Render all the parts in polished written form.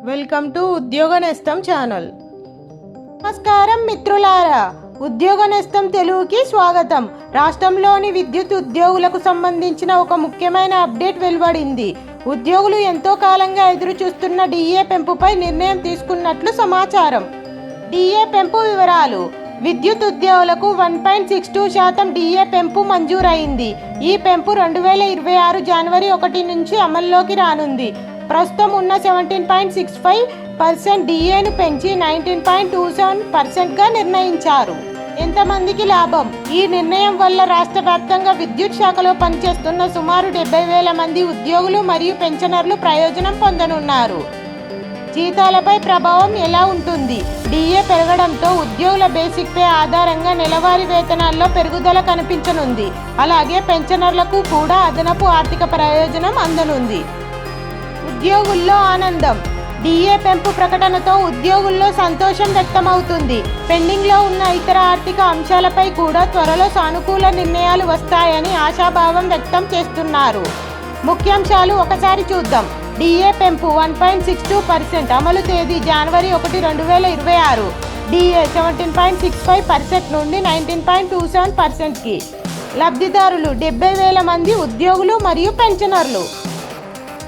Welcome to ఉద్యోగ నేస్తం channel. నమస్కారం మిత్రులారా, ఉద్యోగ నేస్తం తెలుగుకి స్వాగతం. రాష్ట్రంలోని విద్యుత్ ఉద్యోగులకు సంబంధించిన ఒక ముఖ్యమైన అప్డేట్ వెలువడింది. ఉద్యోగులు ఎంతో కాలంగా ఎదురు చూస్తున్న డిఏ పెంపుపై నిర్ణయం తీసుకున్నట్లు సమాచారం. డిఏ పెంపు వివరాలు: విద్యుత్ ఉద్యోగులకు 1.62% డిఏ పెంపు మంజూరైంది. ఈ పెంపు 2026 జనవరి 1 నుంచి అమల్లోకి రానుంది. ప్రస్తుతం ఉన్న 17.65% డిఏను పెంచి 19.27%గా నిర్ణయించారు. ఎంతమందికి లాభం? ఈ నిర్ణయం వల్ల రాష్ట్ర వ్యాప్తంగా విద్యుత్ శాఖలో పనిచేస్తున్న సుమారు 70,000 మంది ఉద్యోగులు మరియు పెన్షనర్లు ప్రయోజనం పొందనున్నారు. జీతాలపై ప్రభావం ఎలా ఉంటుంది? డిఏ పెరగడంతో ఉద్యోగుల బేసిక్ పే ఆధారంగా నెలవారీ వేతనాల్లో పెరుగుదల కనిపించనుంది. అలాగే పెన్షనర్లకు కూడా అదనపు ఆర్థిక ప్రయోజనం అందనుంది. ఉద్యోగుల్లో ఆనందం: డిఏ పెంపు ప్రకటనతో ఉద్యోగుల్లో సంతోషం వ్యక్తమవుతుంది. పెండింగ్లో ఉన్న ఇతర ఆర్థిక అంశాలపై కూడా త్వరలో సానుకూల నిర్ణయాలు వస్తాయని ఆశాభావం వ్యక్తం చేస్తున్నారు. ముఖ్యాంశాలు ఒకసారి చూద్దాం. డిఏ పెంపు 1.62%. అమలు తేదీ జనవరి 1, 2026. డిఏ 17.65% నుండి 19.27%కి. లబ్ధిదారులు 70,000 మంది ఉద్యోగులు మరియు పెన్షనర్లు.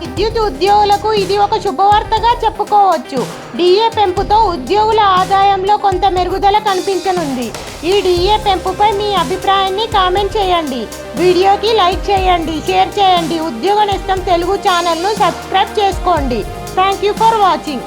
విద్యుత్ ఉద్యోగులకు ఇది ఒక శుభవార్తగా చెప్పుకోవచ్చు. డిఏ పెంపుతో ఉద్యోగుల ఆదాయంలో కొంత మెరుగుదల కనిపించనుంది. ఈ డిఏ పెంపుపై మీ అభిప్రాయాన్ని కామెంట్ చేయండి. వీడియోకి లైక్ చేయండి, షేర్ చేయండి. ఉద్యోగ నేస్తం తెలుగు ఛానల్ను సబ్స్క్రైబ్ చేసుకోండి. Thank you for watching.